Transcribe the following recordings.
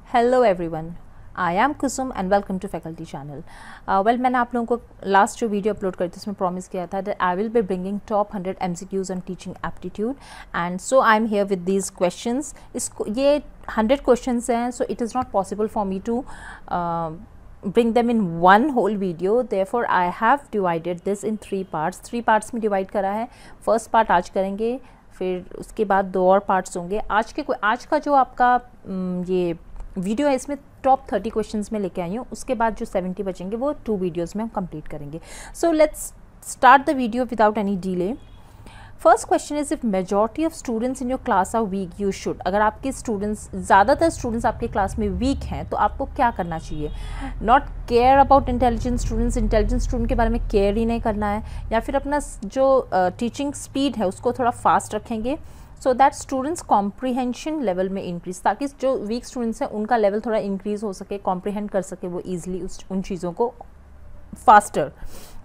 Hello everyone, I am Kusum and welcome to faculty channel. मैंने आप लोगों को लास्ट जो वीडियो अपलोड करी थी उसमें प्रॉमिस किया था that I will be bringing top 100 MCQs on teaching aptitude and so I am here with these questions. इसको ये 100 क्वेश्चंस हैं, so it is not possible for me to bring them in one whole video, therefore I have divided this in 3 parts। 3 parts में divide करा है। First part आज करेंगे, फिर उसके बाद 2 और पार्ट्स होंगे। आज का जो आपका ये वीडियो है इसमें टॉप 30 क्वेश्चंस में लेके आई हूँ। उसके बाद जो 70 बचेंगे वो 2 वीडियोस में हम कंप्लीट करेंगे। So let's start the video without any delay. First question is if majority of students in your class are weak you should. अगर आपके स्टूडेंट्स ज़्यादातर स्टूडेंट्स आपके क्लास में वीक हैं तो आपको क्या करना चाहिए? Not care about intelligent student के बारे में केयर ही नहीं करना है, या फिर अपना जो टीचिंग स्पीड है उसको थोड़ा फास्ट रखेंगे so that students comprehension level में इंक्रीज, ताकि जो वीक स्टूडेंट्स हैं उनका लेवल थोड़ा इंक्रीज हो सके, कॉम्प्रीहेंड कर सके वो ईजिली उन चीज़ों को फास्टर,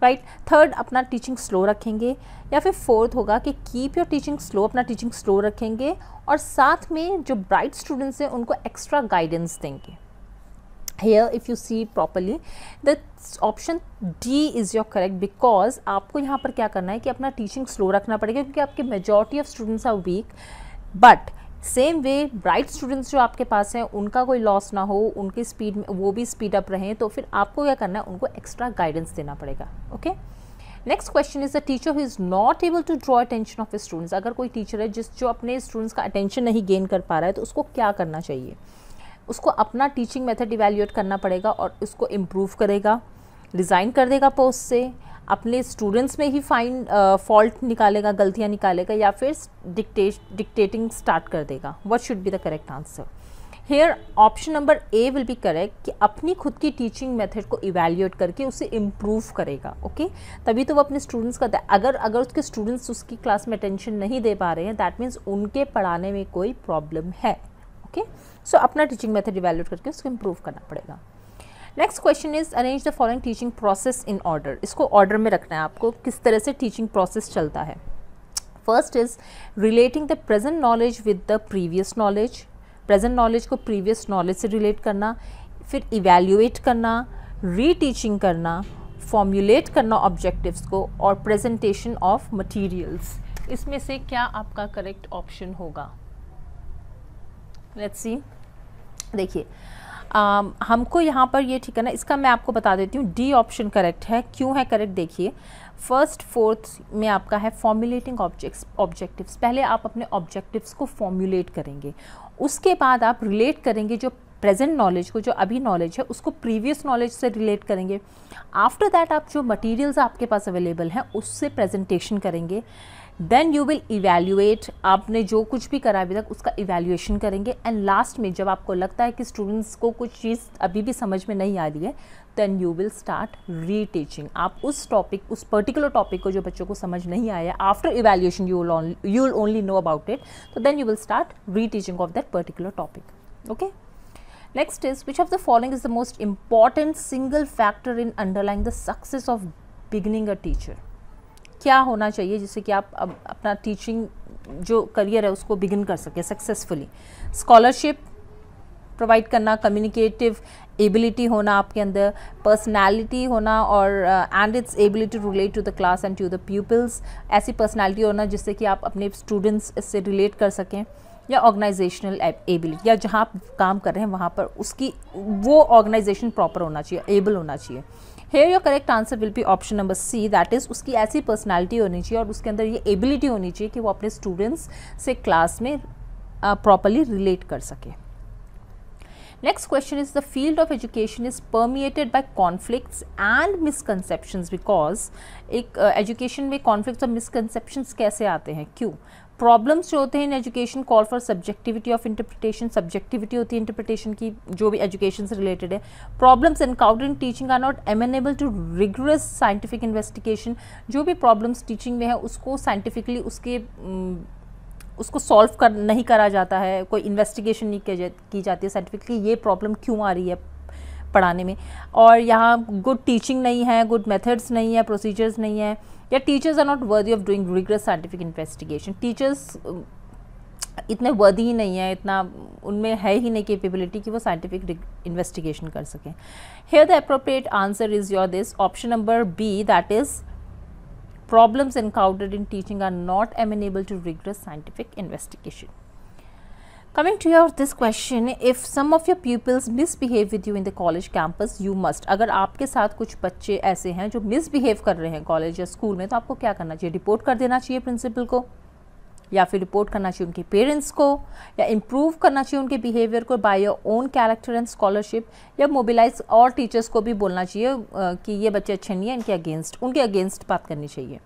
राइट। थर्ड, अपना टीचिंग स्लो रखेंगे, या फिर फोर्थ होगा कि कीप योर टीचिंग स्लो, अपना टीचिंग स्लो रखेंगे और साथ में जो ब्राइट स्टूडेंट्स हैं उनको एक्स्ट्रा गाइडेंस देंगे। Here if you see properly the option D is your correct, because आपको यहाँ पर क्या करना है कि अपना टीचिंग स्लो रखना पड़ेगा, क्योंकि आपके majority of students are weak, but same way bright students जो आपके पास हैं उनका कोई लॉस ना हो, उनकी स्पीड में वो भी स्पीड अप रहें, तो फिर आपको क्या करना है, उनको एक्स्ट्रा गाइडेंस देना पड़ेगा। Okay, next question is the teacher who is not able to draw attention of students. अगर कोई टीचर है जो अपने स्टूडेंट्स का अटेंशन नहीं गेन कर पा रहा है तो उसको क्या करना चाहिए? उसको अपना टीचिंग मेथड इवैल्यूएट करना पड़ेगा और उसको इम्प्रूव करेगा, रिज़ाइन कर देगा पोस्ट से, अपने स्टूडेंट्स में ही फॉल्ट निकालेगा, गलतियाँ निकालेगा, या फिर डिक्टेटिंग स्टार्ट कर देगा। What should be the correct answer? Hair option number A will be correct, कि अपनी खुद की टीचिंग मेथड को इवैल्यूएट करके उसे इम्प्रूव करेगा। ओके, तभी तो वो अपने स्टूडेंट्स का अगर उसके स्टूडेंट्स उसकी क्लास में अटेंशन नहीं दे पा रहे हैं, दैट मीन्स उनके पढ़ाने में कोई प्रॉब्लम है। ओके, सो अपना टीचिंग मेथड इवैल्यूएट करके उसको इम्प्रूव करना पड़ेगा। Next question is arrange the following teaching process in order. इसको ऑर्डर में रखना है आपको, किस तरह से टीचिंग प्रोसेस चलता है। First is relating the present knowledge with the previous knowledge, present knowledge को प्रीवियस नॉलेज से रिलेट करना, फिर इवैल्यूएट करना, रीटीचिंग करना, फॉर्मुलेट करना ऑब्जेक्टिव्स को, और प्रेजेंटेशन ऑफ मटीरियल्स। इसमें से क्या आपका करेक्ट ऑप्शन होगा? Let's see. देखिए हमको यहाँ पर ये ठीक है ना, इसका मैं आपको बता देती हूँ। डी ऑप्शन करेक्ट है। क्यों है करेक्ट? देखिए फर्स्ट फोर्थ में आपका है फॉर्मुलेटिंग ऑब्जेक्टिव्स। पहले आप अपने ऑब्जेक्टिव्स को फॉर्मुलेट करेंगे, उसके बाद आप रिलेट करेंगे जो प्रेजेंट नॉलेज को, जो अभी नॉलेज है उसको प्रीवियस नॉलेज से रिलेट करेंगे। आफ्टर दैट आप जो मटेरियल्स आपके पास अवेलेबल हैं उससे प्रेजेंटेशन करेंगे। देन यू विल इवैल्यूएट, आपने जो कुछ भी करा अभी तक उसका इवैल्यूएशन करेंगे। एंड लास्ट में जब आपको लगता है कि स्टूडेंट्स को कुछ चीज़ अभी भी समझ में नहीं आ रही है, देन यू विल स्टार्ट रीटीचिंग। आप उस टॉपिक, उस पर्टिकुलर टॉपिक को जो बच्चों को समझ नहीं आया, after evaluation you will only know about it, तो then you will start reteaching of that particular topic. Okay, next is which of the following is the most important single factor in underlying the success of beginning a teacher. क्या होना चाहिए जिससे कि आप अपना teaching जो career है उसको बिगिन कर सके सक्सेसफुली? स्कॉलरशिप प्रोवाइड करना, कम्युनिकेटिव एबिलिटी होना आपके अंदर, पर्सनालिटी होना, और and it's ability to relate to the class and to the peoples. ऐसी पर्सनालिटी होना जिससे कि आप अपने स्टूडेंट्स से रिलेट कर सकें, या ऑर्गेनाइजेशनल एबिलिटी, या जहाँ आप काम कर रहे हैं वहाँ पर उसकी वो ऑर्गेनाइजेशन प्रॉपर होना चाहिए, एबल होना चाहिए। Here your correct answer will be option number C, that is उसकी ऐसी पर्सनालिटी होनी चाहिए और उसके अंदर ये एबिलिटी होनी चाहिए कि वो अपने स्टूडेंट्स से क्लास में प्रॉपरली रिलेट कर सके। Next question is the field of education is permeated by conflicts and misconceptions, because एक एजुकेशन में कॉन्फ्लिक्ट्स और मिसकंसेप्शंस कैसे आते हैं? क्यों? प्रॉब्लम्स जो होते हैं in education call for subjectivity of interpretation. Subjectivity होती है इंटरप्रिटेशन की जो भी एजुकेशन से रिलेटेड है। Problems encountered in teaching are not amenable to rigorous scientific investigation. जो भी प्रॉब्लम्स टीचिंग में है उसको साइंटिफिकली उसको सॉल्व नहीं करा जाता है, कोई इन्वेस्टिगेशन नहीं की जाती है साइंटिफिकली ये प्रॉब्लम क्यों आ रही है पढ़ाने में। और यहाँ गुड टीचिंग नहीं है, गुड मेथड्स नहीं है, प्रोसीजर्स नहीं है, या teachers are not worthy of doing rigorous scientific investigation. Teachers इतने वर्दी ही नहीं है, इतना उनमें है ही नहीं कैपेबिलिटी कि वो साइंटिफिक इन्वेस्टिगेशन कर सकें। Here the appropriate answer is your this option number B, that is problems encountered in teaching are not amenable to rigorous scientific investigation. Coming to your this question, if some of your pupils misbehave with you in the college campus, you must, अगर आपके साथ कुछ बच्चे ऐसे हैं जो misbehave कर रहे हैं कॉलेज या स्कूल में, तो आपको क्या करना चाहिए? रिपोर्ट कर देना चाहिए प्रिंसिपल को, या फिर रिपोर्ट करना चाहिए उनके पेरेंट्स को, या इम्प्रूव करना चाहिए उनके बिहेवियर को by your own character and scholarship, या मोबिलाइज और टीचर्स को भी बोलना चाहिए कि ये बच्चे अच्छे नहीं हैं, उनके अगेंस्ट बात करनी चाहिए।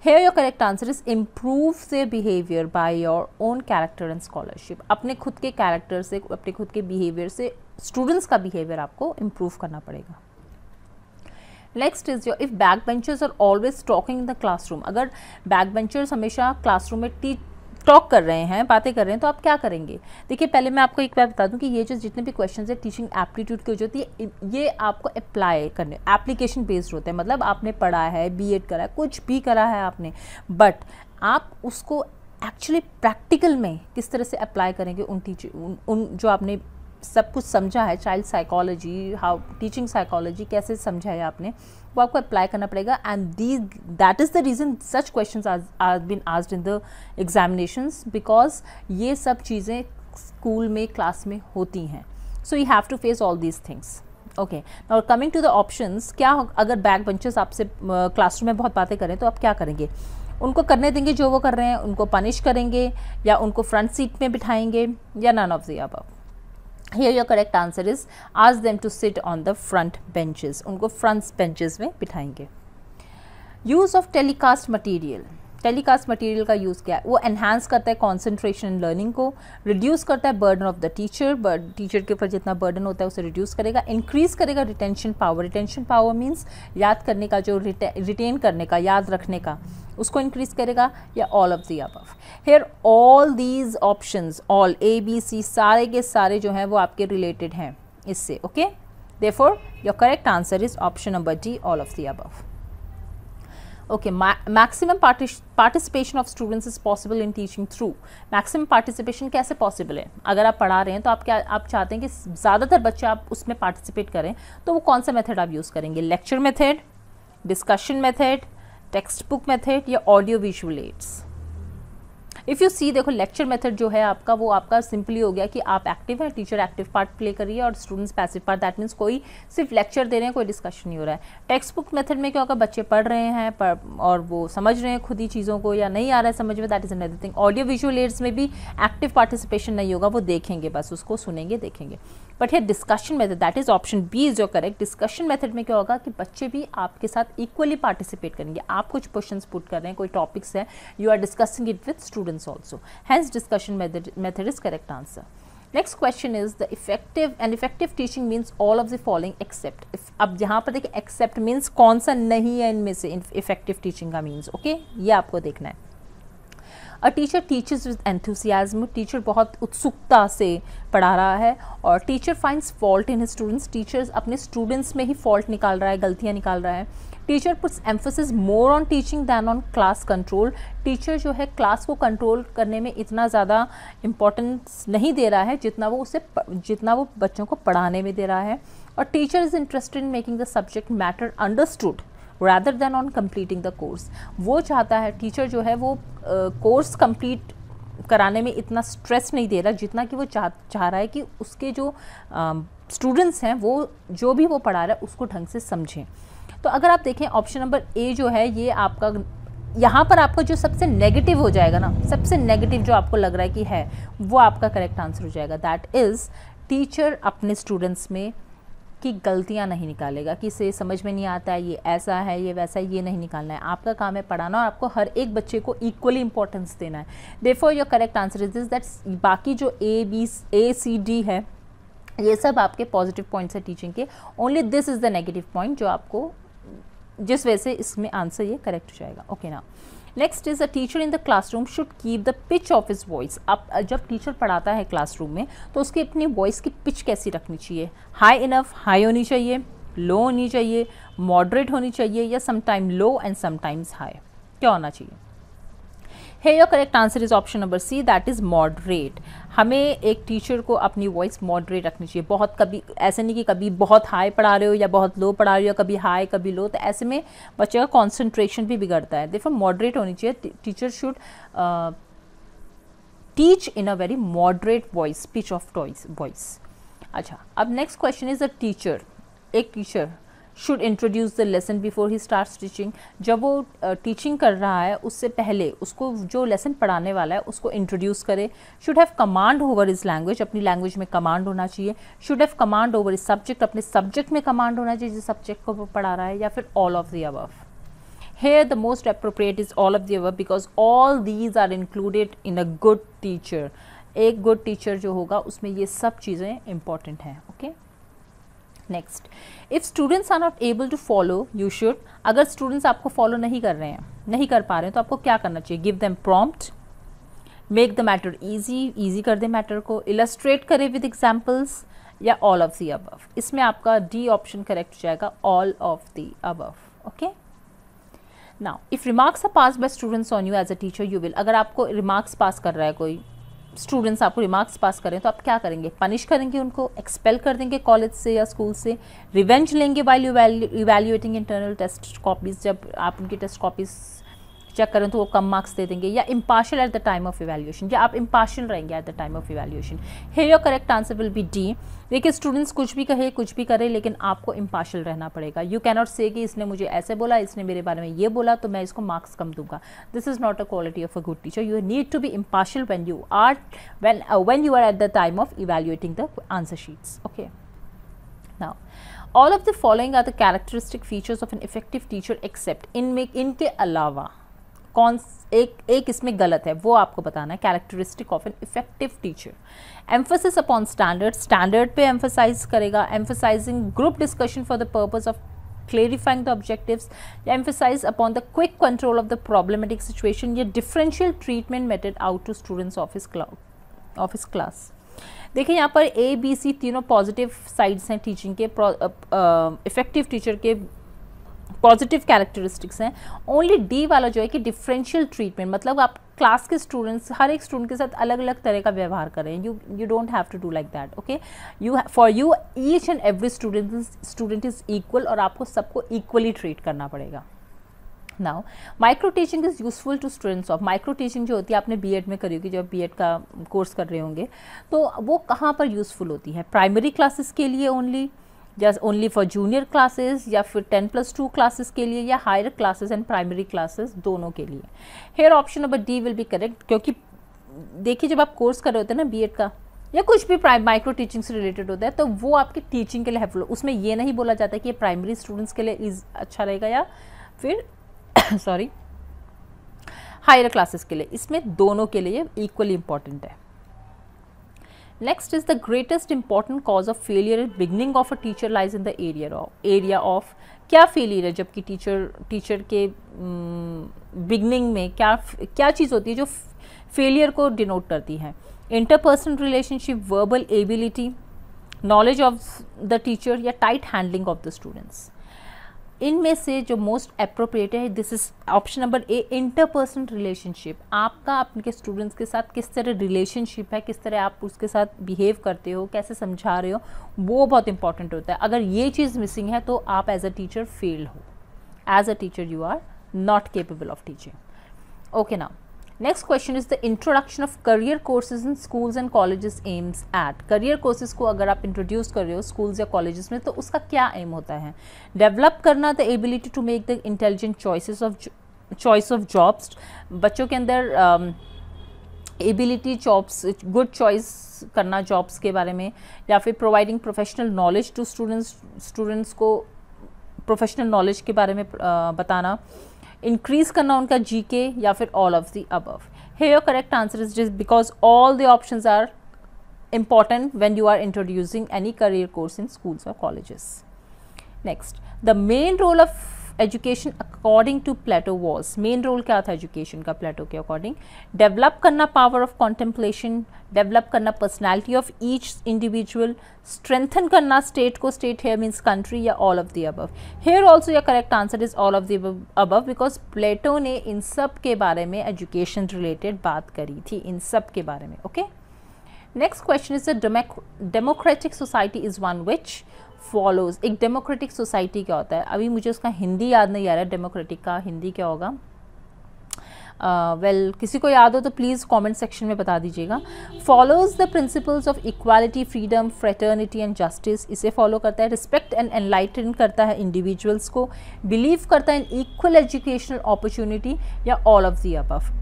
Here your correct answer is improve their behavior by your own character and scholarship. अपने खुद के कैरेक्टर से, अपने खुद के बिहेवियर से स्टूडेंट्स का बिहेवियर आपको इम्प्रूव करना पड़ेगा। Next is your, if back benchers are always talking in the classroom, अगर बैक बेंचर्स हमेशा क्लासरूम में टॉक कर रहे हैं, बातें कर रहे हैं, तो आप क्या करेंगे? देखिए, पहले मैं आपको एक बार बता दूं कि ये जो जितने भी क्वेश्चंस है टीचिंग एप्टीट्यूड के जो होती है, ये आपको अप्लाई करने, एप्लीकेशन बेस्ड होते हैं। मतलब आपने पढ़ा है, बीएड करा है, कुछ भी करा है आपने, बट आप उसको एक्चुअली प्रैक्टिकल में किस तरह से अप्लाई करेंगे उन जो आपने सब कुछ समझा है, child psychology, how teaching psychology कैसे समझा है आपने, वो आपको अप्लाई करना पड़ेगा। And that is the reason such questions are been asked in the examinations, because ये सब चीज़ें स्कूल में, क्लास में होती हैं। So you have to face all these things. Okay, now coming to the options, क्या अगर बैक बेंचर्स आपसे क्लासरूम में बहुत बातें करें तो आप क्या करेंगे? उनको करने देंगे जो वो कर रहे हैं, उनको पनिश करेंगे, या उनको फ्रंट सीट में बिठाएंगे, या none of the above? Here your correct answer is ask them to sit on the front benches. उनको front benches में बिठाएंगे। Use of telecast material. Telecast material का यूज़ क्या है? वो एनहांस करता है कॉन्सेंट्रेशन लर्निंग को, रिड्यूस करता है burden of the teacher, teacher के ऊपर जितना बर्डन होता है उसे रिड्यूस करेगा, इंक्रीज करेगा retention power. Retention power means याद करने का, जो रिटेन करने का, याद रखने का, उसको इंक्रीज करेगा, या all of the above? Here all these options, all A B C, सारे के सारे जो हैं वो आपके रिलेटेड हैं इससे। Okay, therefore your correct answer is option number D, all of the above. Okay, maximum participation of students is possible in teaching through. Maximum participation कैसे पॉसिबल है? अगर आप पढ़ा रहे हैं तो आप चाहते हैं कि ज़्यादातर बच्चे आप उसमें पार्टिसिपेट करें, तो वो कौन सा मेथड आप यूज़ करेंगे? Lecture method, discussion method, textbook method, या audio visual aids? If you see, देखो लेक्चर मेथड जो है आपका, वो आपका सिंपली हो गया कि आप एक्टिव हैं, टीचर एक्टिव पार्ट प्ले कर रही है और students passive part. That means कोई सिर्फ लेक्चर दे रहे हैं, कोई डिस्कशन नहीं हो रहा है। टेक्स्ट बुक मेथड में क्या होगा? बच्चे पढ़ रहे हैं और वो समझ रहे हैं खुद ही चीज़ों को, या नहीं आ रहा है समझ में, that is another thing. Audio visual ads में भी एक्टिव पार्टिसिपेशन नहीं होगा, वो देखेंगे बस, उसको सुनेंगे, देखेंगे। बट है discussion method, that is option B is your correct. Discussion method में क्या होगा कि बच्चे भी आपके साथ इक्वली पार्टिसिपेट करेंगे। आप कुछ क्वेश्चंस पुट कर रहे हैं, कोई टॉपिक्स है, you are discussing it with students also, hence discussion method is correct answer. Next question is the effective teaching means all of the following except. अब यहाँ पर देखिए एक्सेप्ट मीन्स कौन सा नहीं है इनमें से इफेक्टिव टीचिंग का मीन्स। ओके, ये आपको देखना है। A teacher teachers with enthusiasm, teacher बहुत उत्सुकता से पढ़ा रहा है। और teacher finds fault in his students, teachers अपने स्टूडेंट्स में ही फॉल्ट निकाल रहा है, गलतियाँ निकाल रहा है। Teacher puts emphasis more on teaching than on class control, teacher जो है क्लास को कंट्रोल करने में इतना ज़्यादा इम्पोर्टेंस नहीं दे रहा है जितना वो बच्चों को पढ़ाने में दे रहा है। और teacher is interested in making the subject matter understood rather than on completing the course। वो चाहता है, टीचर जो है वो कोर्स कंप्लीट कराने में इतना स्ट्रेस नहीं दे रहा जितना कि वो चाह रहा है कि उसके जो स्टूडेंट्स हैं वो जो भी वो पढ़ा रहा है उसको ढंग से समझें। तो अगर आप देखें ऑप्शन नंबर ए जो है, ये आपका यहाँ पर आपका जो सबसे नेगेटिव हो जाएगा ना, सबसे नेगेटिव जो आपको लग रहा है कि है, वो आपका करेक्ट आंसर हो जाएगा। दैट इज़ टीचर अपने स्टूडेंट्स में कि गलतियां नहीं निकालेगा, कि इसे समझ में नहीं आता है, ये ऐसा है, ये वैसा है, ये नहीं निकालना है। आपका काम है पढ़ाना और आपको हर एक बच्चे को इक्वली इंपॉर्टेंस देना है। Therefore your correct answer is this, that बाकी जो ए सी डी है ये सब आपके पॉजिटिव पॉइंट्स है टीचिंग के, only this is the negative point जो आपको, जिस वजह से इसमें आंसर ये करेक्ट हो जाएगा। ओके ना, next is a teacher in the classroom should keep the pitch of his voice. अब जब टीचर पढ़ाता है क्लासरूम में तो उसकी अपनी वॉइस की पिच कैसी रखनी चाहिए? हाई इनफ, हाई होनी चाहिए, लो होनी चाहिए, मॉडरेट होनी चाहिए, या sometime low and sometimes high, क्या होना चाहिए? Here your correct answer is option number C, that is moderate. हमें एक टीचर को अपनी वॉइस मॉडरेट रखनी चाहिए. बहुत कभी ऐसे नहीं कि कभी बहुत हाई पढ़ा रहे हो या बहुत लो पढ़ा रहे हो, कभी हाई कभी लो, तो ऐसे में बच्चे का कॉन्सेंट्रेशन भी बिगड़ता है. देखो मॉडरेट होनी चाहिए. Teacher should teach in a very moderate voice, pitch of voice. अच्छा, अब next question is a teacher. एक teacher should introduce the lesson before he starts teaching. जब वो टीचिंग कर रहा है उससे पहले उसको जो लेसन पढ़ाने वाला है उसको इंट्रोड्यूस करे. Should have command over is language, अपनी लैंग्वेज में कमांड होना चाहिए. Should have command over is subject, अपने सब्जेक्ट में कमांड होना चाहिए जिस सब्जेक्ट को वो पढ़ा रहा है, या फिर all of the above. Here the most appropriate is all of the above because all these are included in a good teacher. एक good teacher जो होगा उसमें ये सब चीज़ें important हैं. Okay? Next, if students are not able to follow, you should. अगर students आपको follow नहीं कर रहे हैं, नहीं कर पा रहे हैं, तो आपको क्या करना चाहिए? Give them prompt, make the matter easy कर दे matter को, illustrate करे with examples, या all of the above. इसमें आपका D option correct हो जाएगा, all of the above. Okay? Now, if remarks are passed by students on you as a teacher, you will. अगर आपको remarks पास कर रहा है कोई, स्टूडेंट्स आपको रिमार्क्स पास करें, तो आप क्या करेंगे? पनिश करेंगे उनको, एक्सपेल कर देंगे कॉलेज से या स्कूल से, रिवेंज लेंगे while evaluating internal test copies. जब आप उनकी टेस्ट कॉपीज़ चेक करें तो वो कम मार्क्स दे देंगे, या impartial at the time of evaluation, या आप इम्पार्शियल रहेंगे at the time of evaluation. Here your correct answer will be D. देखिए स्टूडेंट्स कुछ भी कहे कुछ भी करे, लेकिन आपको इम्पार्शियल रहना पड़ेगा. यू कैनॉट से कि इसने मुझे ऐसे बोला, इसने मेरे बारे में ये बोला, तो मैं इसको मार्क्स कम दूंगा. This is not a quality of a good teacher. You need to be impartial when you are at the time of evaluating the answer sheets. Okay. Now, all of the following are the characteristic features of an effective teacher except इनके अलावा कौन एक इसमें गलत है वो आपको बताना है. Characteristic of an effective teacher. Emphasis upon standard पे एम्फोसाइज करेगा. Emphasising group discussion for the purpose of clarifying the objectives, या emphasize upon the quick control of the problematic situation, या differential treatment meted out to students of his class. देखिए यहाँ पर A, B, C तीनों positive sides हैं teaching के. Effective teacher के positive characteristics हैं. ओनली डी वाला जो है कि डिफरेंशियल ट्रीटमेंट, मतलब आप क्लास के स्टूडेंट्स हर एक स्टूडेंट के साथ अलग अलग तरह का व्यवहार करें. You don't have to do like that. Okay, for you each and every student is equal, और आपको सबको इक्वली ट्रीट करना पड़ेगा. Now micro teaching is useful to students of. Micro teaching जो होती है आपने बीएड में करी होगी, जब बीएड का कोर्स कर रहे होंगे, तो वो कहाँ पर यूजफुल होती है? प्राइमरी क्लासेस के लिए only, just only for junior classes, या फिर 10+2 क्लासेस के लिए, या higher classes and primary classes दोनों के लिए. Here option number D will be correct. क्योंकि देखिए जब आप कोर्स कर रहे होते हैं ना बीएड का, या कुछ भी माइक्रो टीचिंग से रिलेटेड होता है, तो वो आपकी टीचिंग के लिए हेल्पफुल. उसमें ये नहीं बोला जाता कि ये प्राइमरी स्टूडेंट्स के लिए अच्छा रहेगा या फिर सॉरी हायर क्लासेस के लिए. इसमें दोनों के लिए इक्वली इंपॉर्टेंट है. Next is the greatest important cause of failure in beginning of a teacher lies in the area of. क्या फेलियर है जबकि टीचर के बिगनिंग में क्या चीज़ होती है जो फेलियर को डिनोट करती है? Interpersonal relationship, verbal ability, knowledge of the teacher, या tight handling of the students. इनमें से जो मोस्ट अप्रोप्रिएट है, this is option number A, interpersonal relationship. आपका आपके स्टूडेंट्स के साथ किस तरह रिलेशनशिप है, किस तरह आप उसके साथ बिहेव करते हो, कैसे समझा रहे हो, वो बहुत इंपॉर्टेंट होता है. अगर ये चीज़ मिसिंग है तो आप एज अ टीचर फेल हो. As a teacher you are not capable of teaching. Okay, now next question is the introduction of career courses in schools and colleges aims at. Career courses को अगर आप introduce कर रहे हो schools या colleges में, तो उसका क्या एम होता है? डेवलप करना the ability to make the intelligent choice of jobs. बच्चों के अंदर एबिलिटी जॉब्स, गुड चॉइस करना जॉब्स के बारे में, या फिर providing professional knowledge to students को प्रोफेशनल नॉलेज के बारे में बताना, इंक्रीज करना उनका जीके, या फिर all of the above. Here your correct answer is just because all the options are important when you are introducing any career course in schools or colleges. Next, the main role of education according to Plato was, main role क्या था education का Plato के according? Develop करना power of contemplation, develop करना personality of each individual, strengthen करना state को, state here means country, या all of the above? Here also या correct answer is all of the above, because Plato ने इन सब के बारे में एजुकेशन रिलेटेड बात करी थी, इन सब के बारे में। Okay, next question is the democratic society is one which follows. एक डेमोक्रेटिक सोसाइटी क्या होता है? अभी मुझे उसका हिंदी याद नहीं आ रहा है, डेमोक्रेटिक का हिंदी क्या होगा? किसी को याद हो तो प्लीज़ कमेंट सेक्शन में बता दीजिएगा। Follows the principles of equality, freedom, fraternity and justice, इसे फॉलो करता है। रिस्पेक्ट एंड एनलाइटन करता है इंडिविजुअल्स को। बिलीव करता है इन इक्वल एजुकेशनल अपॉर्चुनिटी, या all of the above?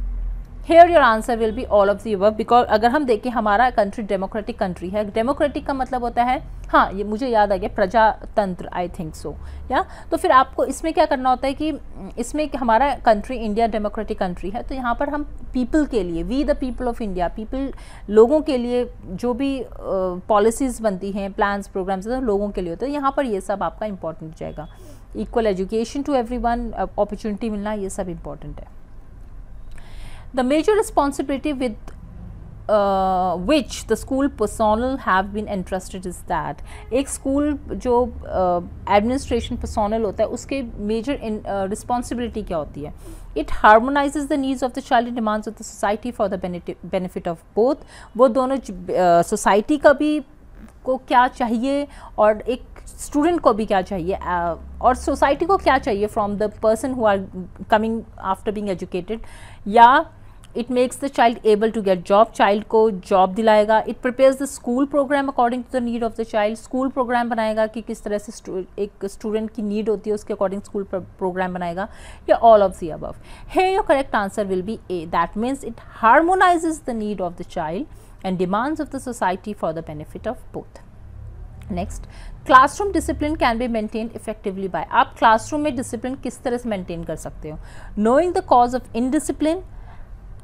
Here your answer will be all of the above, because अगर हम देखें हमारा कंट्री डेमोक्रेटिक कंट्री है। डेमोक्रेटिक का मतलब होता है, हाँ ये मुझे याद आ गया, प्रजातंत्र, आई थिंक सो, या तो फिर आपको इसमें क्या करना होता है कि इसमें हमारा कंट्री इंडिया डेमोक्रेटिक कंट्री है, तो यहाँ पर हम पीपल के लिए, we the people of India, people लोगों के लिए जो भी पॉलिसीज़ बनती हैं, प्लान्स, प्रोग्राम्स, लोगों के लिए होते हैं। यहाँ पर ये सब आपका इंपॉर्टेंट हो जाएगा। Equal education to everyone, opportunity मिलना, ये सब इंपॉर्टेंट है। The major responsibility with which the school personnel have been entrusted is that, एक स्कूल जो एडमिनिस्ट्रेशन पर्सोनल होता है उसके मेजर रिस्पॉन्सिबिलिटी क्या होती है? It harmonizes the needs of the child and demands of the society for the benefit of both. वो दोनों सोसाइटी का भी को क्या चाहिए और एक स्टूडेंट को भी क्या चाहिए, और सोसाइटी को क्या चाहिए from the person who are coming after being educated. या it makes the child able to get job, child को जॉब दिलाएगा। It prepares the school program according to the need of the child, school program बनाएगा कि किस तरह से एक student की नीड होती है उसके अकॉर्डिंग स्कूल प्रोग्राम बनाएगा, या all of the above? Here your correct answer will be A, that means it harmonizes the need of the child and demands of the society for the benefit of both. Next, classroom discipline can be maintained effectively by. आप classroom में discipline किस तरह से maintain कर सकते हो? Knowing the cause of indiscipline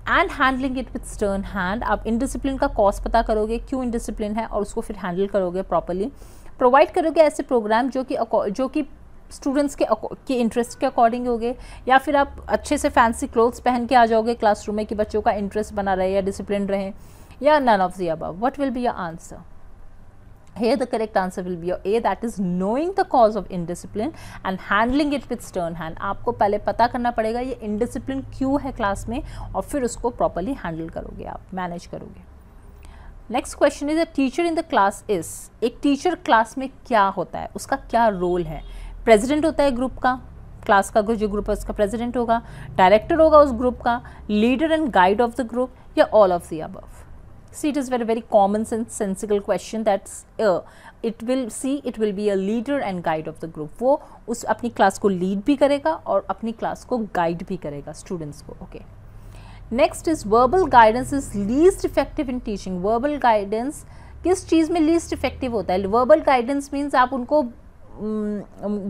and handling it with stern hand. आप indiscipline का कॉज पता करोगे, क्यों इनडिसिप्लिन है, और उसको फिर हैंडल करोगे प्रॉपरली। प्रोवाइड करोगे ऐसे प्रोग्राम जो कि स्टूडेंट्स के इंटरेस्ट के अकॉर्डिंग होगे, या फिर आप अच्छे से फैंसी क्लोथ्स पहन के आ जाओगे क्लासरूम में कि बच्चों का इंटरेस्ट बना रहे या डिसिप्लिन रहे, या none of the above? What will be your answer? Here the correct answer will be your A, that is knowing the cause of indiscipline and handling it with stern hand. आपको पहले पता करना पड़ेगा ये indiscipline क्यों है class में, और फिर उसको properly handle करोगे, आप मैनेज करोगे। Next question is, a teacher in the class is. एक टीचर क्लास में क्या होता है, उसका क्या रोल है? प्रेसिडेंट होता है ग्रुप का, क्लास का जो ग्रुप है उसका प्रेसिडेंट होगा, डायरेक्टर होगा उस ग्रुप का, leader and guide of the group, या all of the above? See, it is very common sensical question. That's it will be a leader and guide of the group. वो उस अपनी class को lead भी करेगा और अपनी क्लास को गाइड भी करेगा स्टूडेंट्स को। Okay, next is verbal guidance is least effective in teaching. Verbal guidance किस चीज़ में लीस्ट इफेक्टिव होता है? वर्बल गाइडेंस मीन्स आप उनको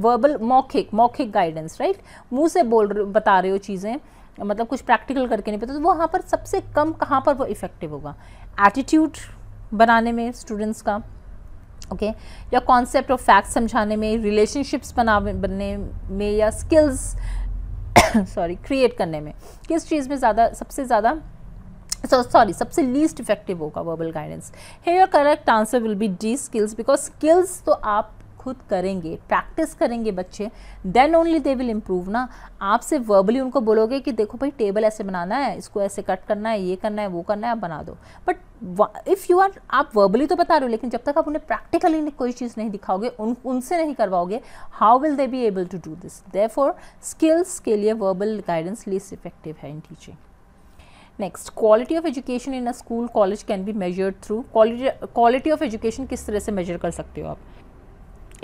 वर्बल मौखिक गाइडेंस, राइट, मुंह से बता रहे हो चीज़ें, मतलब कुछ प्रैक्टिकल करके नहीं पता, तो वहाँ पर सबसे कम कहाँ पर वो इफेक्टिव होगा? एटीट्यूड बनाने में स्टूडेंट्स का, ओके, या कॉन्सेप्ट ऑफ फैक्ट समझाने में, रिलेशनशिप्स बनने में, या स्किल्स क्रिएट करने में, किस चीज़ में सबसे लीस्ट इफेक्टिव होगा verbal guidance? Here your correct answer will be D, skills, because skills तो आप खुद करेंगे, प्रैक्टिस करेंगे बच्चे, then only they will improve ना। आप सिर्फ वर्बली उनको बोलोगे कि देखो भाई टेबल ऐसे बनाना है, इसको ऐसे कट करना है, ये करना है, वो करना है, आप बना दो, बट इफ़ यू आर, आप वर्बली तो बता रहे हो, लेकिन जब तक आप उन्हें प्रैक्टिकली कोई चीज़ नहीं दिखाओगे, उनसे नहीं करवाओगे, how will they be able to do this? Therefore skills के लिए वर्बल गाइडेंस लीस्ट इफेक्टिव है in teaching. Next, quality of education in a school college can be measured through. Quality of education किस तरह से measure कर सकते हो आप?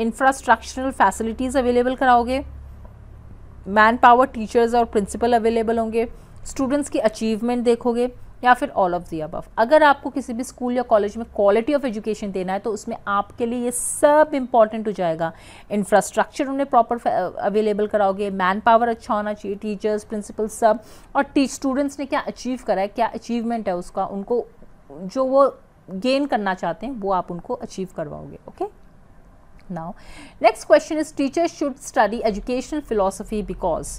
इंफ्रास्ट्रक्चरल फैसिलिटीज़ अवेलेबल कराओगे, मैन पावर, टीचर्स और प्रिंसिपल अवेलेबल होंगे, स्टूडेंट्स की अचीवमेंट देखोगे, या फिर ऑल ऑफ द अबव? अगर आपको किसी भी स्कूल या कॉलेज में क्वालिटी ऑफ एजुकेशन देना है तो उसमें आपके लिए ये सब इंपॉर्टेंट हो जाएगा। इंफ्रास्ट्रक्चर उन्हें प्रॉपर अवेलेबल कराओगे, मैन पावर अच्छा होना चाहिए, टीचर्स, प्रिंसिपल सब, और स्टूडेंट्स ने क्या अचीव करा है, क्या अचीवमेंट है उसका, उनको जो वो गेन करना चाहते हैं वो आप उनको अचीव करवाओगे। Okay, Now next question is teachers should study educational philosophy because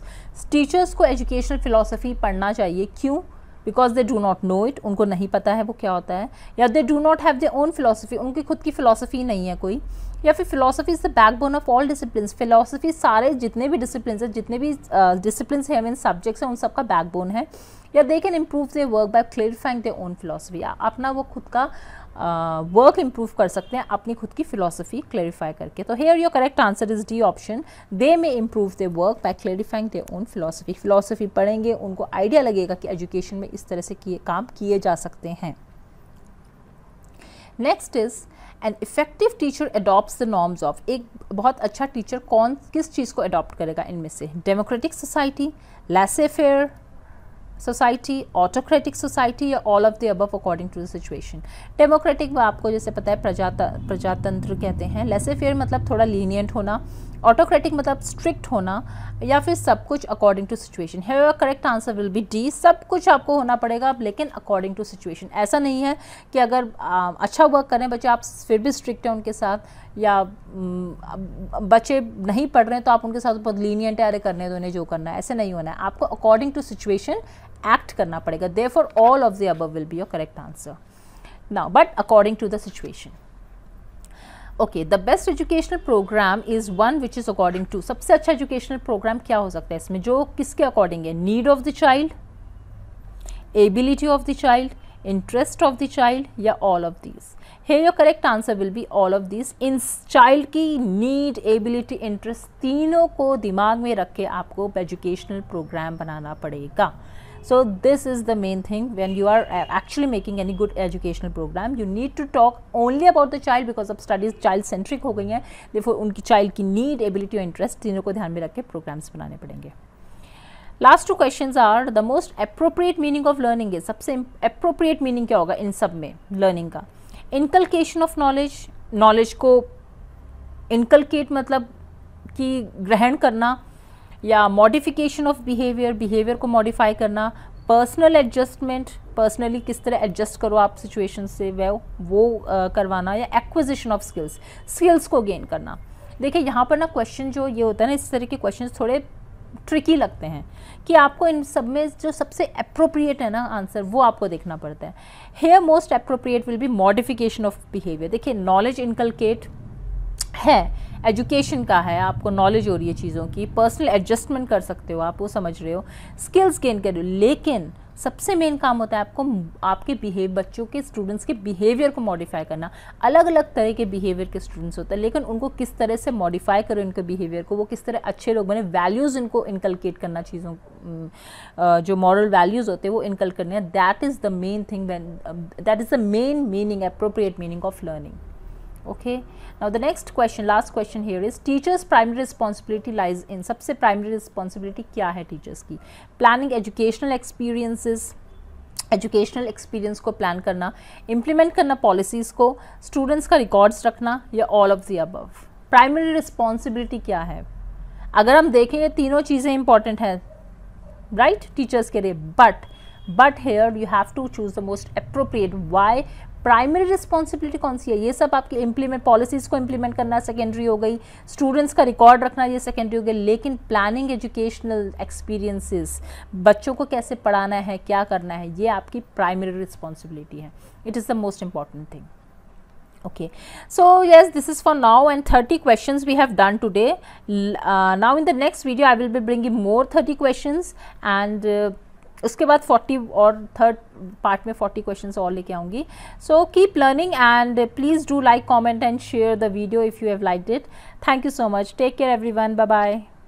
teachers को educational philosophy पढ़ना चाहिए. क्यों? Because they do not know it, उनको नहीं पता है वो क्या होता है, या they do not have their own philosophy, उनकी खुद की philosophy नहीं है कोई, या फिर philosophy is the backbone of all disciplines. philosophy सारे जितने भी disciplines हैं, जितने भी disciplines हैं, मीन subjects हैं, उन सबका backbone है, या they can improve their work by clarifying their own philosophy. अपना वो खुद का वर्क इम्प्रूव कर सकते हैं अपनी खुद की फिलोसफी क्लैरिफाई करके. तो here your correct answer is D option. They may improve their work by clarifying their own philosophy. Philosophy पढ़ेंगे, उनको आइडिया लगेगा कि एजुकेशन में इस तरह से काम किए जा सकते हैं. Next is an effective teacher adopts the norms of. एक बहुत अच्छा टीचर किस चीज़ को अडॉप्ट करेगा इनमें से? Democratic society, laissez faire society, autocratic society, या all of the above according to the situation. Democratic आपको जैसे पता है प्रजातंत्र कहते हैं. लेसे फेयर मतलब थोड़ा लीनियंट होना. ऑटोक्रेटिक मतलब स्ट्रिक्ट होना, या फिर सब कुछ according to situation. Here correct answer will be D. सब कुछ आपको होना पड़ेगा लेकिन अकॉर्डिंग टू सिचुएशन. ऐसा नहीं है कि अगर अच्छा वर्क करें बच्चे आप फिर भी स्ट्रिक्ट हैं उनके साथ, या बच्चे नहीं पढ़ रहे हैं तो आप उनके साथ बहुत लीनियंट है, अरे करने दो इन्हें जो करना है. ऐसे नहीं होना है. आपको अकॉर्डिंग टू सिचुएशन एक्ट करना पड़ेगा. Therefore all of the above will be your correct answer. Now but according to the situation. Okay, the best educational program is one which is according to. सबसे अच्छा educational programme क्या हो सकता है इसमें, जो किसके अकॉर्डिंग है? Need of the child, ability of the child, interest of the child, या all of these. Here your correct answer will be all of these. इन चाइल्ड की नीड, एबिलिटी, इंटरेस्ट तीनों को दिमाग में रख के आपको एजुकेशनल प्रोग्राम बनाना पड़ेगा. So this is the main thing when you are actually making any good educational program. You need to talk only about the child because अब studies child centric हो गई हैं. Therefore उनकी child की need, ability और interest तीनों को ध्यान में रख के programs बनाने पड़ेंगे. Last two questions are the most appropriate meaning of learning is. सबसे appropriate meaning क्या होगा इन सब में learning का? Inculcation of knowledge, knowledge को inculcate मतलब कि ग्रहण करना, या मॉडिफिकेशन ऑफ बिहेवियर, बिहेवियर को मॉडिफाई करना, पर्सनल एडजस्टमेंट, पर्सनली किस तरह एडजस्ट करो आप सिचुएशन से वो करवाना, या एक्विजिशन ऑफ स्किल्स, स्किल्स को गेन करना. देखिए यहाँ पर ना क्वेश्चन जो ये होता है ना, इस तरह के क्वेश्चन थोड़े ट्रिकी लगते हैं कि आपको इन सब में जो सबसे अप्रोप्रिएट है ना आंसर वो आपको देखना पड़ता है. Here most appropriate will be modification of behaviour. देखिए नॉलेज इनकलकेट है, एजुकेशन का है, आपको नॉलेज हो रही है चीज़ों की, पर्सनल एडजस्टमेंट कर सकते हो आप, वो समझ रहे हो, स्किल्स गेन कर रहे हो, लेकिन सबसे मेन काम होता है आपको आपके बच्चों के स्टूडेंट्स के बिहेवियर को मॉडिफाई करना. अलग अलग तरह के बिहेवियर के स्टूडेंट्स होते हैं, लेकिन उनको किस तरह से मॉडिफाई करो इनके बिहेवियर को, वो किस तरह अच्छे लोग बने, वैल्यूज़ इनको इनकलकेट करना, चीज़ों जो मॉरल वैल्यूज़ होते हैं वो इनकल करने हैं. That is the main thing, that is the main meaning, appropriate meaning of learning. Okay, now the next question, last question here is teachers primary responsibility lies in. सबसे primary responsibility क्या है teachers की? Planning educational experiences, educational experience को plan करना, implement करना policies को, students का records रखना, या all of the above. Primary responsibility क्या है? अगर हम देखें ये तीनों चीज़ें इंपॉर्टेंट हैं राइट टीचर्स के लिए, but here you have to choose the most appropriate. Why? Primary responsibility कौन सी है? ये सब आपकी इम्प्लीमेंट, पॉलिसीज़ को इम्प्लीमेंट करना सेकेंडरी हो गई, स्टूडेंट्स का रिकॉर्ड रखना ये सेकेंडरी हो गई, लेकिन प्लानिंग एजुकेशनल एक्सपीरियंसेस, बच्चों को कैसे पढ़ाना है, क्या करना है, ये आपकी प्राइमरी रिस्पॉन्सिबिलिटी है. It is the most important thing. Okay, so yes, this is for now, and 30 questions we have done today. Now in the next video I will be bringing more 30 questions, and उसके बाद 40 और third part में 40 questions और लेके आऊँगी. So keep learning and please do like, comment and share the video if you have liked it. Thank you so much. Take care everyone. Bye bye.